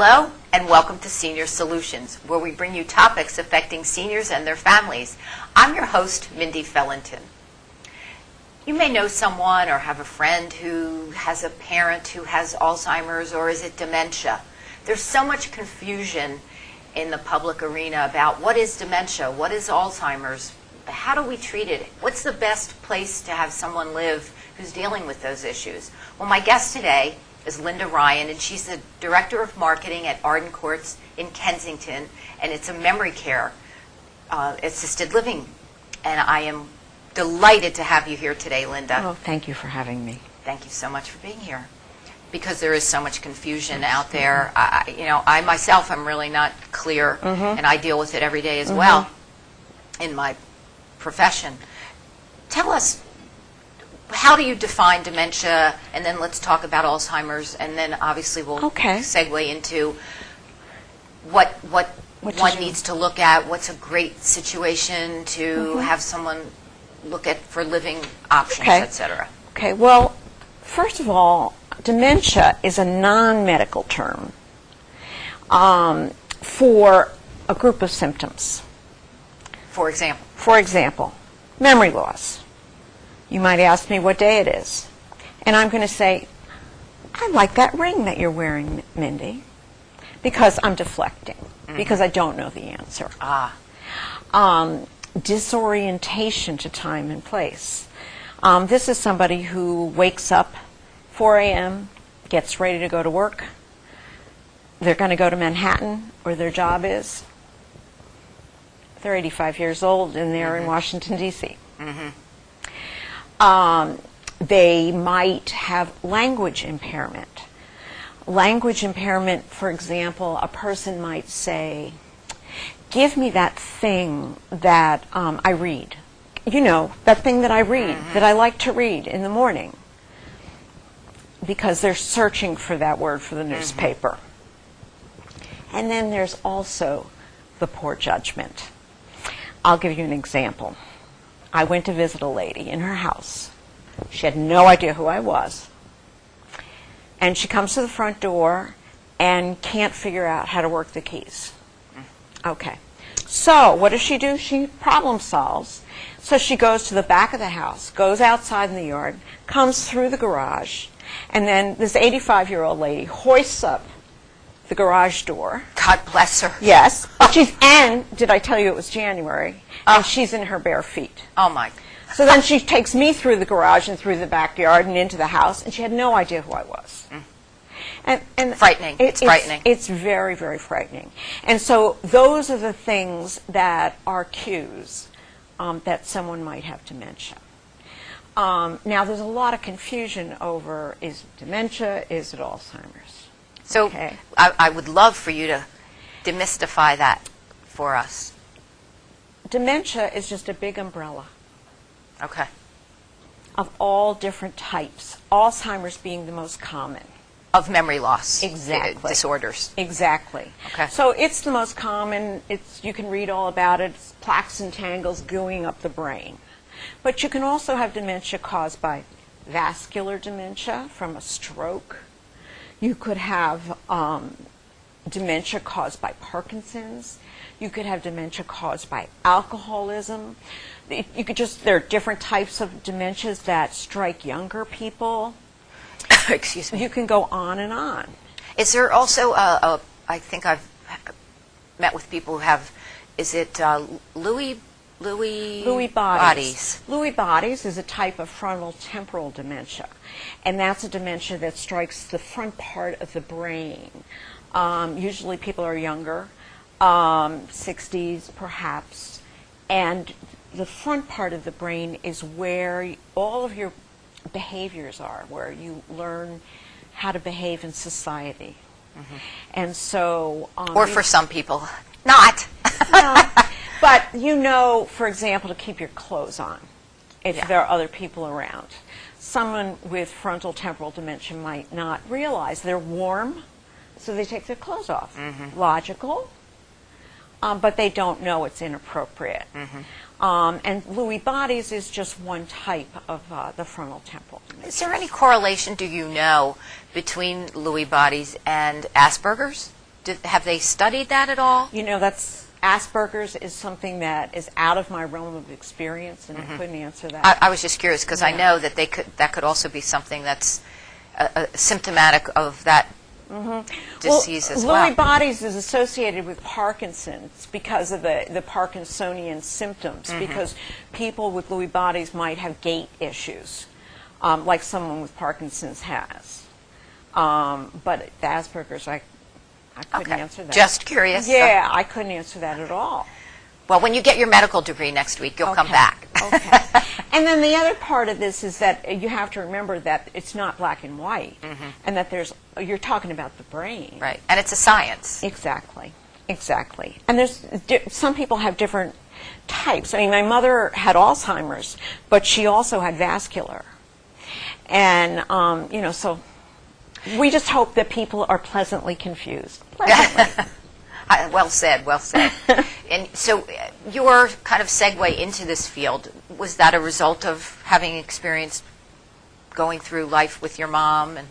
Hello and welcome to Senior Solutions, where we bring you topics affecting seniors and their families. I'm your host, Mindy Felinton. You may know someone or have a friend who has a parent who has Alzheimer's, or is it dementia? There's so much confusion in the public arena about what is dementia, what is Alzheimer's, how do we treat it, what's the best place to have someone live who's dealing with those issues. Well, my guest today is Linda Ryan, and she's the Director of Marketing at Arden Courts in Kensington, and it's a memory care assisted living. And I am delighted to have you here today, Linda. Oh, thank you for having me. Thank you so much for being here. Because there is so much confusion out there. I myself am really not clear, and I deal with it every day as well in my profession. Tell us, how do you define dementia, and then let's talk about Alzheimer's, and then obviously we'll segue into what one needs to look at, what's a great situation to have someone look at for living options, etc. Okay, well, first of all, dementia is a non-medical term for a group of symptoms. For example? For example, memory loss. You might ask me what day it is. And I'm going to say, I like that ring that you're wearing, Mindy, because I'm deflecting, because I don't know the answer. Disorientation to time and place. This is somebody who wakes up 4 a.m., gets ready to go to work. They're going to go to Manhattan, where their job is. They're 85 years old, and they're in Washington, D.C. They might have language impairment. Language impairment, for example, a person might say, give me that thing that I read. You know, that thing that I read, that I like to read in the morning. Because they're searching for that word for the newspaper. And then there's also the poor judgment. I'll give you an example. I went to visit a lady in her house. She had no idea who I was. And she comes to the front door and can't figure out how to work the keys. Okay. So what does she do? She problem solves. So she goes to the back of the house, goes outside in the yard, comes through the garage, and then this 85-year-old lady hoists up the garage door. God bless her. Yes. And did I tell you it was January? And she's in her bare feet. Oh, my. So then she takes me through the garage and through the backyard and into the house, and she had no idea who I was. And frightening. It's frightening. It's very, very frightening. And so those are the things that are cues that someone might have dementia. Now, there's a lot of confusion over, is it dementia, is it Alzheimer's? So I would love for you to demystify that for us. Dementia is just a big umbrella. Okay. Of all different types, Alzheimer's being the most common. Of memory loss. Exactly. Disorders. Exactly. Okay. So it's the most common. You can read all about it. It's plaques and tangles gooing up the brain. But you can also have dementia caused by vascular dementia from a stroke. You could have dementia caused by Parkinson's. You could have dementia caused by alcoholism. There are different types of dementias that strike younger people. Excuse me. You can go on and on. Is there also I think I've met with people who have, is it Lewy bodies? Lewy bodies is a type of frontal temporal dementia, and that's a dementia that strikes the front part of the brain. Usually people are younger, 60s perhaps, and the front part of the brain is where all of your behaviors are, where you learn how to behave in society. And so... or for some people, not. No, but you know, for example, to keep your clothes on if there are other people around. Someone with frontal temporal dementia might not realize they're warm, so they take their clothes off. Logical, but they don't know it's inappropriate. And Lewy bodies is just one type of the frontal temporal dementia. Is there any correlation, do you know, between Lewy bodies and Asperger's? Have they studied that at all? You know, Asperger's is something that is out of my realm of experience, and I couldn't answer that. I was just curious because I know that that could also be something that's symptomatic of that disease as well. Lewy bodies is associated with Parkinson's because of the Parkinsonian symptoms, because people with Lewy bodies might have gait issues, like someone with Parkinson's has. But the Asperger's, I couldn't answer that. Just curious. Yeah, I couldn't answer that at all. Well, when you get your medical degree next week, you'll come back. Okay. And then the other part of this is that you have to remember that it's not black and white, and that you're talking about the brain. Right, and it's a science. Exactly, exactly. And some people have different types. I mean, my mother had Alzheimer's, but she also had vascular. And, so we just hope that people are pleasantly confused. Pleasantly. Well said, well said. And so your kind of segue into this field, was that a result of having experienced going through life with your mom? And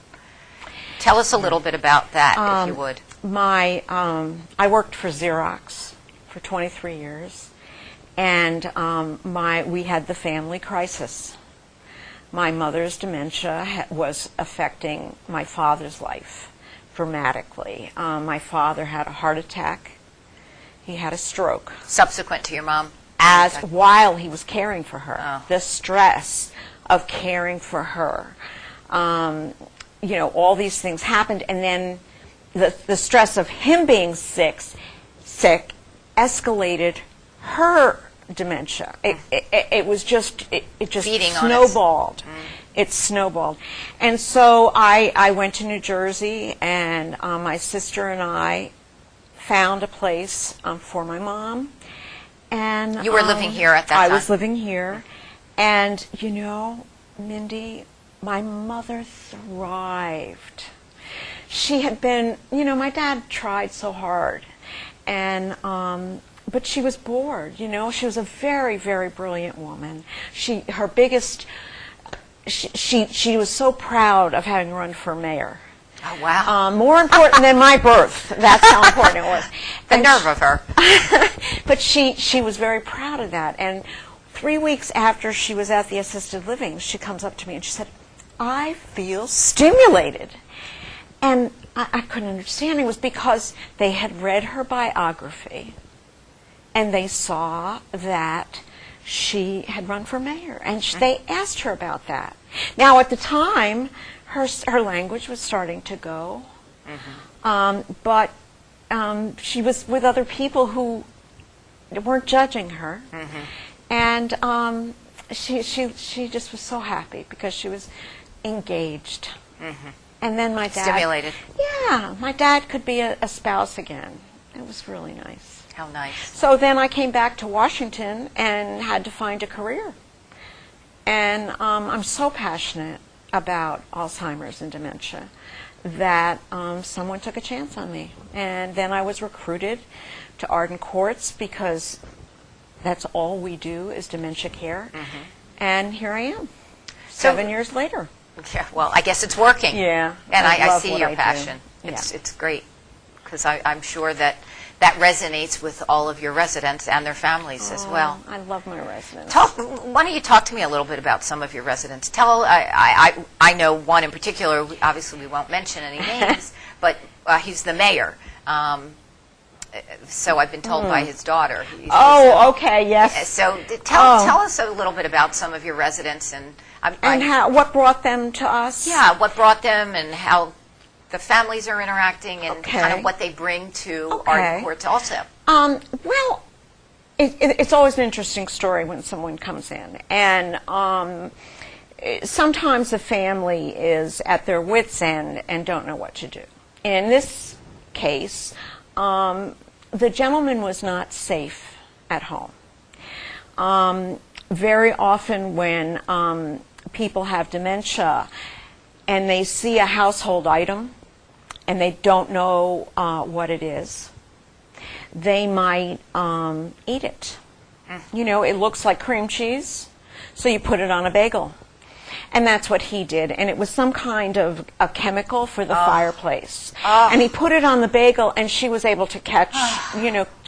tell us a little bit about that, if you would. I worked for Xerox for 23 years, and we had the family crisis. My mother's dementia was affecting my father's life dramatically. My father had a heart attack. He had a stroke. Subsequent to your mom? While he was caring for her. Oh. The stress of caring for her. All these things happened, and then the stress of him being sick escalated her dementia. It was just snowballed. It snowballed. And so I went to New Jersey, and my sister and I found a place for my mom. And you were living here at that time? I was living here. And, Mindy, my mother thrived. She had been, my dad tried so hard. And but she was bored, She was a very, very brilliant woman. She was so proud of having run for mayor. Oh, wow. More important than my birth. That's how important it was. The nerve of her. But she was very proud of that. And 3 weeks after she was at the assisted living, she comes up to me and she said, "I feel stimulated." And I couldn't understand. It was because they had read her biography, and they saw that she had run for mayor, and they asked her about that. Now, at the time, her language was starting to go, but she was with other people who weren't judging her, and she just was so happy because she was engaged. And then my dad... Stimulated. Yeah, my dad could be a spouse again. It was really nice. How nice. So then I came back to Washington and had to find a career. And I'm so passionate about Alzheimer's and dementia that someone took a chance on me. And then I was recruited to Arden Courts because that's all we do is dementia care. And here I am, 7 years later. Yeah, well, I guess it's working. Yeah. And I love see what your I passion. do. It's great because I'm sure that resonates with all of your residents and their families as well. I love my residents. Why don't you talk to me a little bit about some of your residents? I know one in particular. Obviously, we won't mention any names, but he's the mayor. So I've been told by his daughter. Okay, yes. So tell us a little bit about some of your residents and what brought them to us. Yeah, what brought them and how the families are interacting and kind of what they bring to Arden Courts also. Well, it's always an interesting story when someone comes in. And sometimes the family is at their wits' end and don't know what to do. In this case, the gentleman was not safe at home. Very often when people have dementia and they see a household item and they don't know what it is, they might eat it. It looks like cream cheese, so you put it on a bagel. And that's what he did. And it was some kind of a chemical for the fireplace. And he put it on the bagel, and she was able to catch,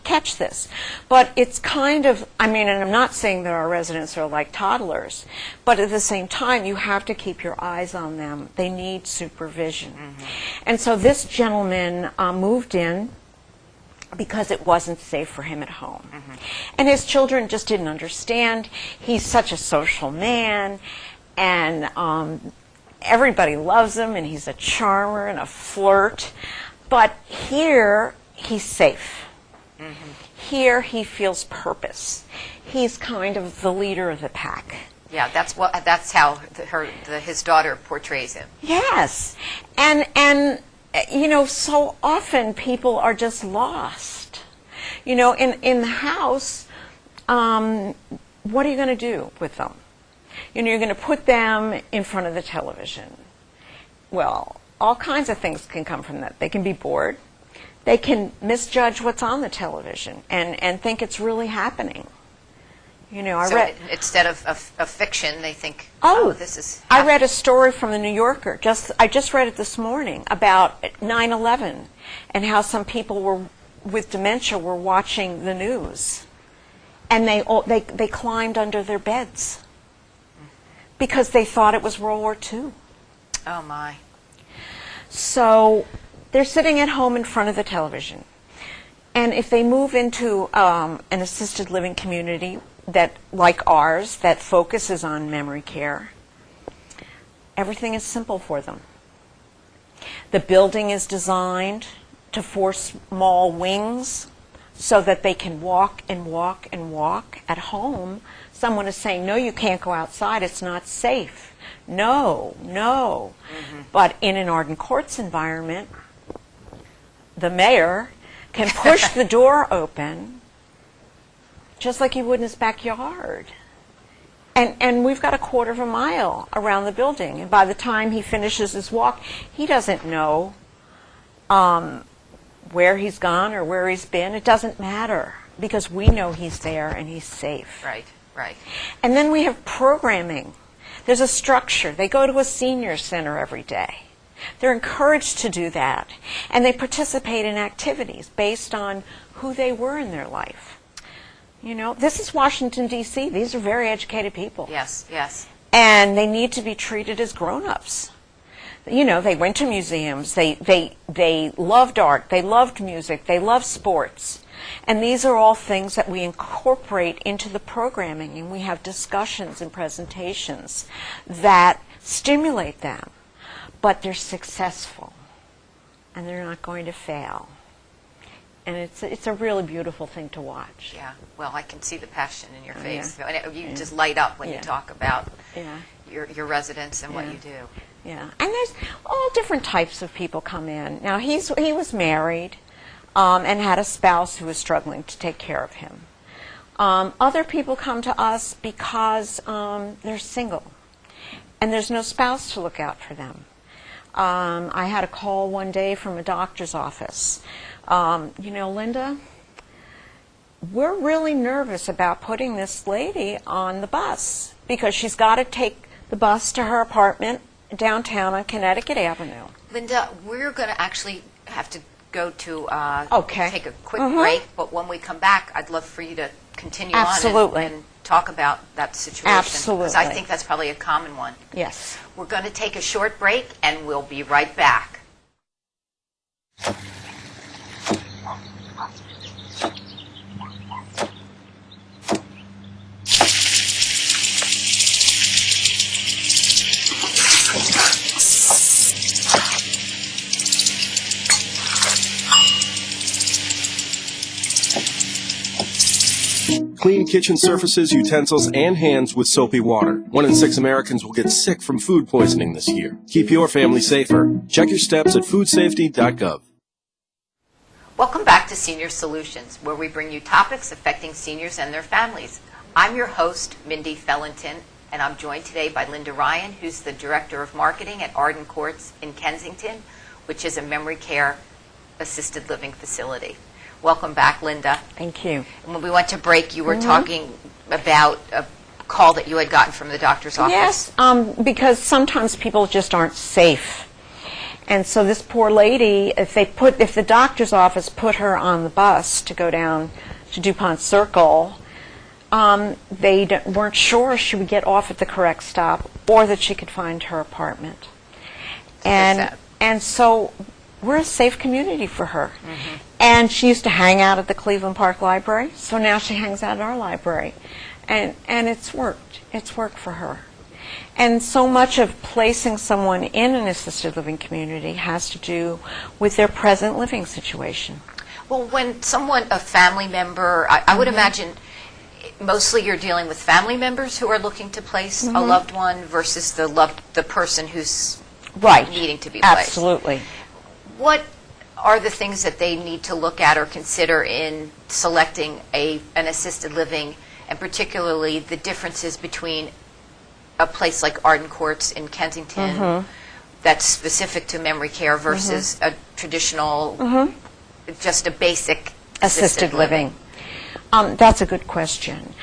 catch this. But it's kind of, and I'm not saying that our residents are like toddlers, but at the same time, you have to keep your eyes on them. They need supervision. And so this gentleman moved in because it wasn't safe for him at home. And his children just didn't understand. He's such a social man, and everybody loves him, and he's a charmer and a flirt. But here, he's safe. Here, he feels purpose. He's kind of the leader of the pack. Yeah, that's how his daughter portrays him. Yes, and so often people are just lost. In the house, what are you going to do with them? You're going to put them in front of the television. Well, all kinds of things can come from that. They can be bored. They can misjudge what's on the television and think it's really happening. Instead of fiction, they think, this is happening. I read a story from the New Yorker. I just read it this morning about 9/11 and how some people with dementia were watching the news, and they climbed under their beds because they thought it was World War II. Oh my! So they're sitting at home in front of the television, and if they move into an assisted living community that, like ours, that focuses on memory care, everything is simple for them. The building is designed to four small wings so that they can walk and walk and walk. At home, someone is saying, no, you can't go outside, it's not safe. No. But in an Arden Courts environment, the mayor can push the door open just like he would in his backyard. And we've got a quarter of a mile around the building. And by the time he finishes his walk, he doesn't know where he's gone or where he's been. It doesn't matter because we know he's there and he's safe. Right. And then we have programming. There's a structure. They go to a senior center every day. They're encouraged to do that. And they participate in activities based on who they were in their life. This is Washington, D.C. These are very educated people. Yes. And they need to be treated as grown-ups. They went to museums. They loved art. They loved music. They loved sports. And these are all things that we incorporate into the programming, and we have discussions and presentations that stimulate them. But they're successful, and they're not going to fail. And it's a really beautiful thing to watch. Yeah. Well, I can see the passion in your face. Yeah. You just light up when you talk about your residents and what you do. Yeah. And there's all different types of people come in. Now, he was married and had a spouse who was struggling to take care of him. Other people come to us because they're single, and there's no spouse to look out for them. I had a call one day from a doctor's office. Linda, we're really nervous about putting this lady on the bus because she's got to take the bus to her apartment downtown on Connecticut Avenue. Linda, we're going to actually have to go to take a quick break, but when we come back, I'd love for you to continue on and talk about that situation. Absolutely. Because I think that's probably a common one. Yes. We're going to take a short break, and we'll be right back. Clean kitchen surfaces, utensils, and hands with soapy water. 1 in 6 Americans will get sick from food poisoning this year. Keep your family safer. Check your steps at foodsafety.gov. Welcome back to Senior Solutions, where we bring you topics affecting seniors and their families. I'm your host, Mindy Felinton, and I'm joined today by Linda Ryan, who's the Director of Marketing at Arden Courts in Kensington, which is a memory care assisted living facility. Welcome back, Linda. Thank you. When we went to break, you were talking about call that you had gotten from the doctor's office? Yes, because sometimes people just aren't safe. And so this poor lady, if the doctor's office put her on the bus to go down to DuPont Circle, they weren't sure she would get off at the correct stop or that she could find her apartment. And so we're a safe community for her. Mm-hmm. And she used to hang out at the Cleveland Park Library, so now she hangs out at our library. And it's worked. It's worked for her. And so much of placing someone in an assisted living community has to do with their present living situation. Well, when a family member, I would imagine mostly you're dealing with family members who are looking to place a loved one versus the person who's needing to be placed. Absolutely. What are the things that they need to look at or consider in selecting an assisted living, and particularly the differences between a place like Arden Courts in Kensington that's specific to memory care versus a traditional, just a basic assisted living? That's a good question,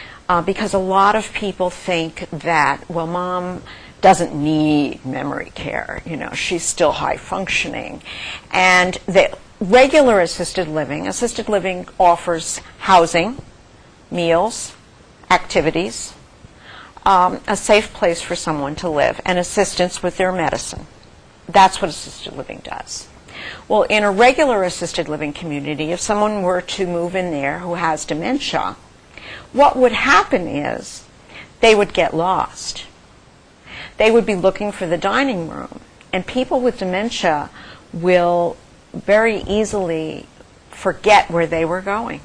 because a lot of people think that, well, Mom doesn't need memory care. You know, she's still high functioning. And the regular assisted living offers housing, meals, activities, a safe place for someone to live, and assistance with their medicine. That's what assisted living does. Well, in a regular assisted living community, if someone were to move in there who has dementia, what would happen is they would get lost. They would be looking for the dining room, and people with dementia will very easily forget where they were going.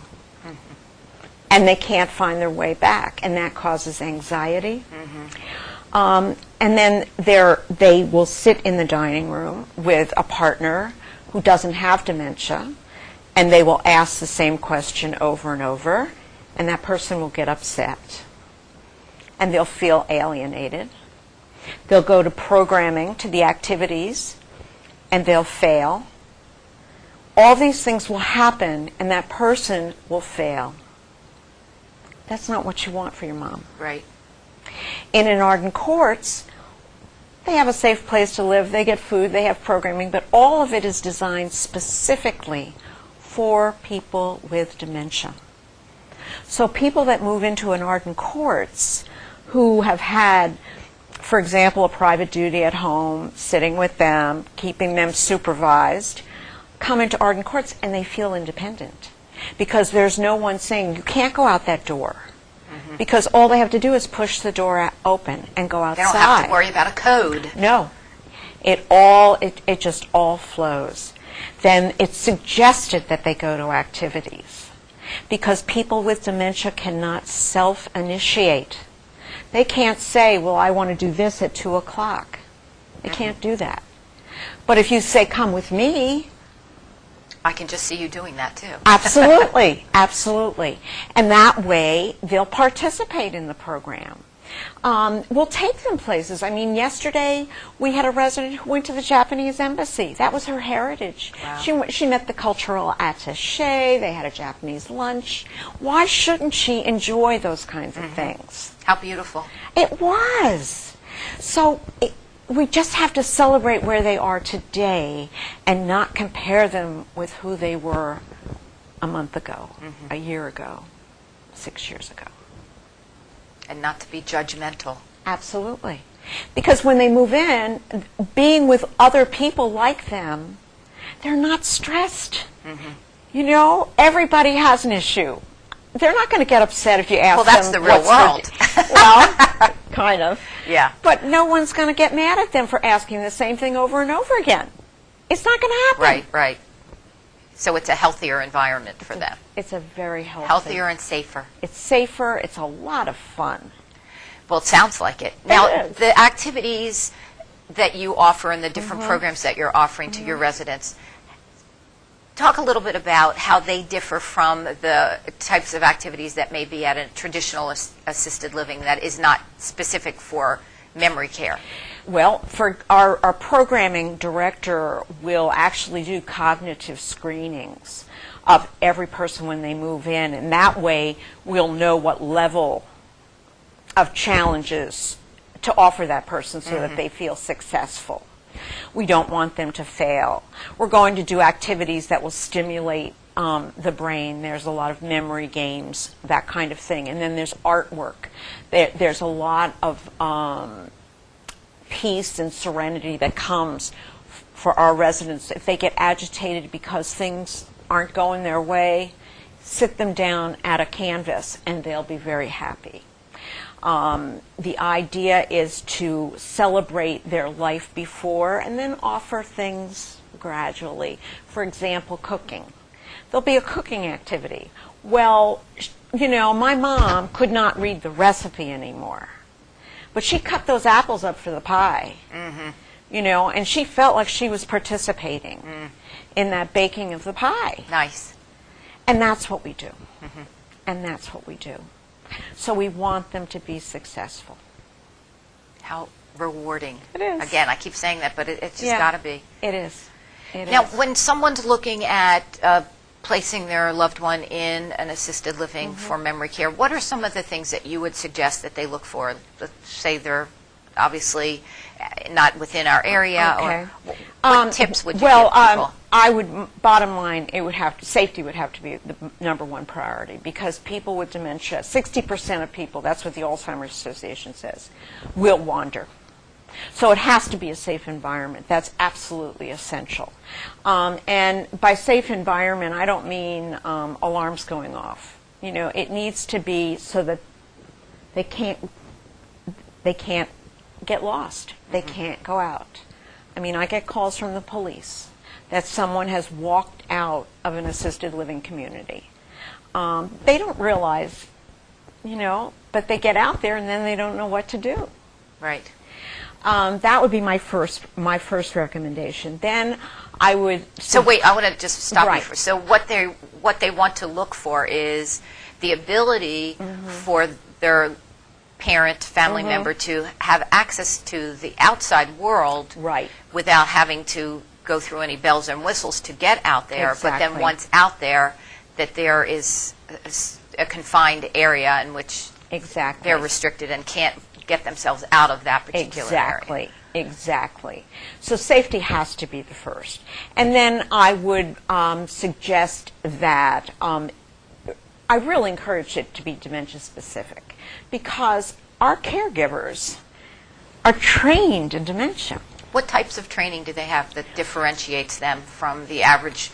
And they can't find their way back, and that causes anxiety. And then they will sit in the dining room with a partner who doesn't have dementia, and they will ask the same question over and over, and that person will get upset, and they'll feel alienated. They'll go to programming, to the activities, and they'll fail. All these things will happen, and that person will fail. That's not what you want for your mom. Right. In an Arden Courts, they have a safe place to live, they get food, they have programming, but all of it is designed specifically for people with dementia. So people that move into an Arden Courts who have had, for example, a private duty at home, sitting with them, keeping them supervised, come into Arden Courts and they feel independent because there's no one saying, you can't go out that door. Because all they have to do is push the door open and go outside. They don't have to worry about a code. No. It just all flows. Then it's suggested that they go to activities because people with dementia cannot self-initiate. They can't say, well, I want to do this at 2 o'clock. They can't do that. But if you say, come with me, I can just see you doing that too. Absolutely, absolutely. And that way, they'll participate in the program. We'll take them places. I mean, yesterday we had a resident who went to the Japanese embassy. That was her heritage. Wow. She met the cultural attaché. They had a Japanese lunch. Why shouldn't she enjoy those kinds of things? How beautiful. It was. So we just have to celebrate where they are today and not compare them with who they were a month ago, a year ago, 6 years ago. And not to be judgmental. Absolutely. Because when they move in, being with other people like them, they're not stressed. You know, everybody has an issue. They're not going to get upset if you ask them. Well, that's the real world. Well, kind of. Yeah. But no one's going to get mad at them for asking the same thing over and over again. It's not going to happen. Right, right. So it's a healthier environment for them. It's a very healthy. Healthier and safer. It's safer. It's a lot of fun. Well, it sounds like it. Now, the activities that you offer and the different programs that you're offering to your residents, talk a little bit about how they differ from the types of activities that may be at a traditional assisted living that is not specific for memory care. Well, for our programming director will actually do cognitive screenings of every person when they move in, and that way we'll know what level challenges to offer that person so that they feel successful. We don't want them to fail. We're going to do activities that will stimulate the brain. There's a lot of memory games, that kind of thing. And then there's artwork. There's a lot of peace and serenity that comes for our residents. If they get agitated because things aren't going their way, sit them down at a canvas and they'll be very happy. The idea is to celebrate their life before and then offer things gradually. For example, cooking. There'll be a cooking activity. Well, you know, my mom could not read the recipe anymore, but she cut those apples up for the pie, you know, and she felt like she was participating in that baking of the pie. Nice. And that's what we do. And that's what we do. So we want them to be successful. How rewarding. It is. Again, I keep saying that, but it's just got to be. It is. It Now, is. when someone's looking at placing their loved one in an assisted living for memory care, what are some of the things that you would suggest that they look for? Let's say they're obviously not within our area. Okay. Or what tips would you well, give people? I would, bottom line, safety would have to be the number one priority, because people with dementia, 60% of people, that's what the Alzheimer's Association says, will wander. So it has to be a safe environment. That's absolutely essential. And by safe environment, I don't mean alarms going off. You know, it needs to be so that they can't get lost. They can't go out. I mean, I get calls from the police that someone has walked out of an assisted living community. They don't realize, you know, but they get out there and then they don't know what to do. Right. That would be my first recommendation. Then I would. So wait, I want to just stop Right. you for. So what they want to look for is the ability for their parent, family member to have access to the outside world, Right. without having to go through any bells and whistles to get out there. But then Exactly. once out there, that there is a confined area in which Exactly. they're restricted and can't get themselves out of that particular area. Exactly. So safety has to be the first. And then I would suggest that I really encourage it to be dementia specific, because our caregivers are trained in dementia. What types of training do they have that differentiates them from the average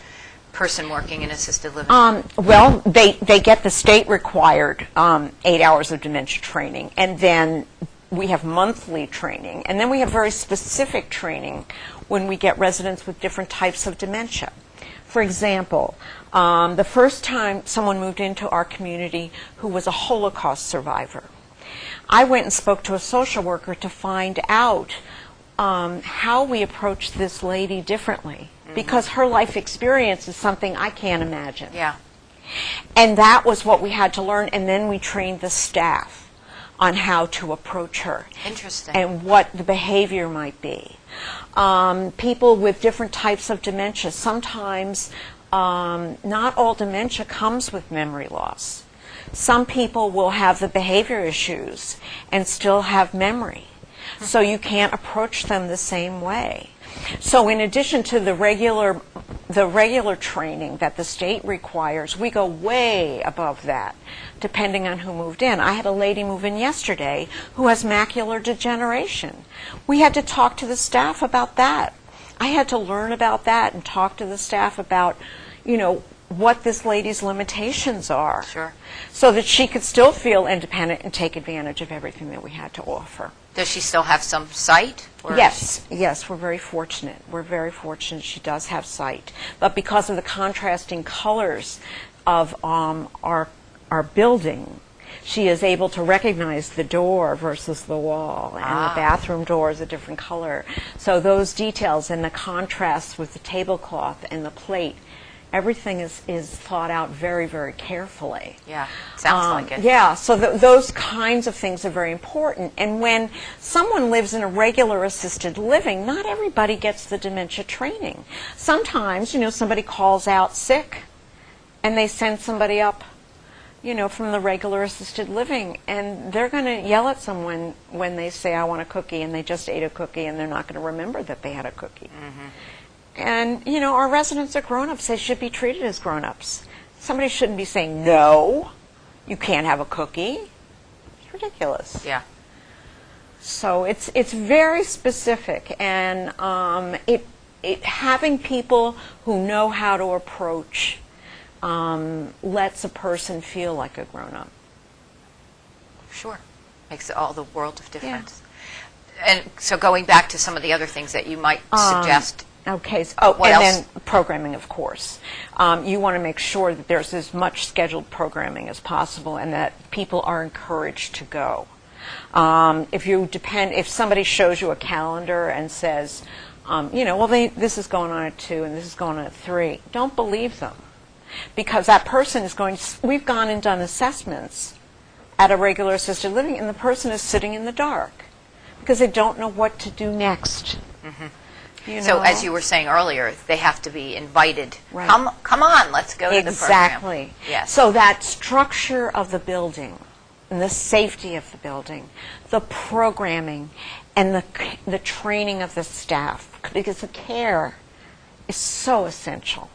person working in assisted living? Well, they get the state required 8 hours of dementia training, and then we have monthly training, and then we have very specific training when we get residents with different types of dementia. For example, the first time someone moved into our community who was a Holocaust survivor, I went and spoke to a social worker to find out how we approached this lady differently, because her life experience is something I can't imagine. Yeah. And that was what we had to learn, and then we trained the staff on how to approach her. Interesting. And what the behavior might be. People with different types of dementia, sometimes not all dementia comes with memory loss. Some people will have the behavior issues and still have memory. So you can't approach them the same way. So in addition to the regular training that the state requires, we go way above that, depending on who moved in. I had a lady move in yesterday who has macular degeneration. We had to talk to the staff about that. I had to learn about that and talk to the staff about, you know, what this lady's limitations are. Sure. So that she could still feel independent and take advantage of everything that we had to offer. Does she still have some sight? Or Yes, we're very fortunate. We're very fortunate she does have sight. But because of the contrasting colors of our building, she is able to recognize the door versus the wall, and the bathroom door is a different color. So those details and the contrast with the tablecloth and the plate, everything is thought out very, very carefully. Yeah, sounds like it. Yeah, so those kinds of things are very important. And when someone lives in a regular assisted living, not everybody gets the dementia training. Sometimes, you know, somebody calls out sick and they send somebody up from the regular assisted living, and they're going to yell at someone when they say, I want a cookie, and they just ate a cookie, and they're not going to remember that they had a cookie. And, our residents are grown-ups. They should be treated as grown-ups. Somebody shouldn't be saying, no, you can't have a cookie. It's ridiculous. Yeah. So it's very specific, and having people who know how to approach lets a person feel like a grown-up. Sure. Makes all the world of difference. Yeah. And so going back to some of the other things that you might suggest. Okay. What else? Then programming, of course. You want to make sure that there's as much scheduled programming as possible and that people are encouraged to go. If somebody shows you a calendar and says, this is going on at 2 and this is going on at 3, don't believe them. Because that person is we've gone and done assessments at a regular assisted living, and the person is sitting in the dark because they don't know what to do next. So as you were saying earlier, they have to be invited. Right. Come on, let's go to the program. Exactly. Yes. So that structure of the building and the safety of the building, the programming, and the training of the staff, because the care is so essential.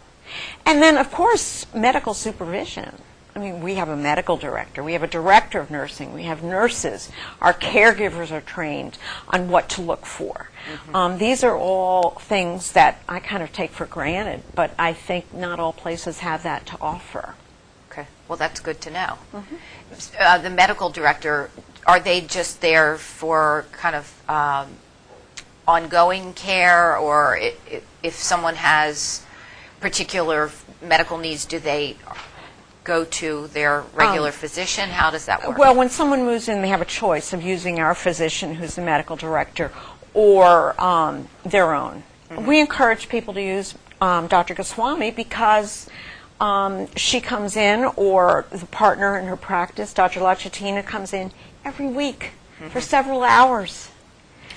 And then, of course, medical supervision. I mean, we have a medical director. We have a director of nursing. We have nurses. Our caregivers are trained on what to look for. These are all things that I kind of take for granted, but I think not all places have that to offer. Okay. Well, that's good to know. The medical director, are they just there for kind of ongoing care, or if someone has particular medical needs, do they go to their regular physician? How does that work? Well, when someone moves in, they have a choice of using our physician, who's the medical director, or their own. We encourage people to use Dr. Goswami because she comes in, or the partner in her practice, Dr. Lachatina, comes in every week for several hours.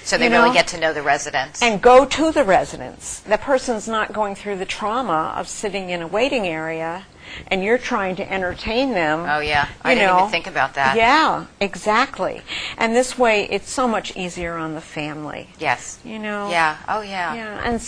So they really get to know the residents. And go to the residents. The person's not going through the trauma of sitting in a waiting area and you're trying to entertain them. Oh, yeah. I didn't even think about that. Yeah, exactly. And this way, it's so much easier on the family. Yes. Yeah. Oh, yeah. Yeah. And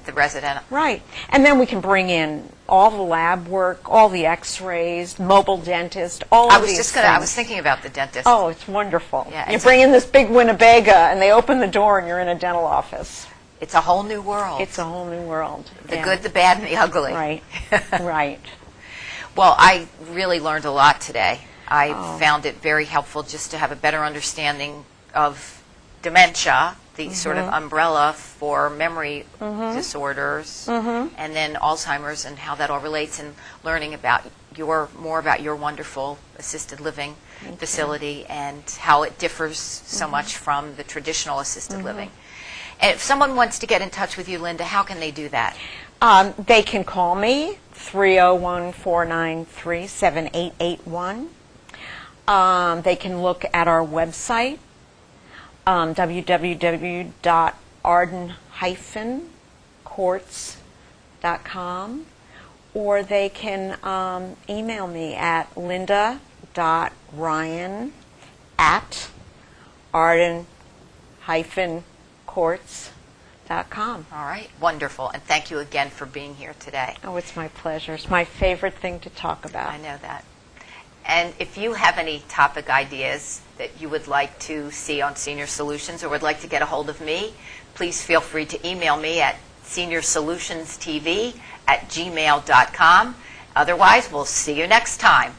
the resident. Right. And then we can bring in all the lab work, all the x-rays, mobile dentist, all of these things. I was thinking about the dentist. Oh, it's wonderful. Yeah, you bring in this big Winnebago, and they open the door, and you're in a dental office. It's a whole new world. It's a whole new world. The good, the bad, and the ugly. Right. Right. Well, I really learned a lot today. I found it very helpful just to have a better understanding of dementia, the sort of umbrella for memory disorders, and then Alzheimer's and how that all relates, and learning about more about your wonderful assisted living facility and how it differs so much from the traditional assisted living. And if someone wants to get in touch with you, Linda, how can they do that? They can call me, 301-493-7881. They can look at our website, www.arden-courts.com, or they can email me at linda.ryan@arden-courts.com. All right, wonderful. And thank you again for being here today. Oh, it's my pleasure. It's my favorite thing to talk about. I know that. And if you have any topic ideas that you would like to see on Senior Solutions or would like to get a hold of me, please feel free to email me at seniorsolutionsTV@gmail.com. Otherwise, we'll see you next time.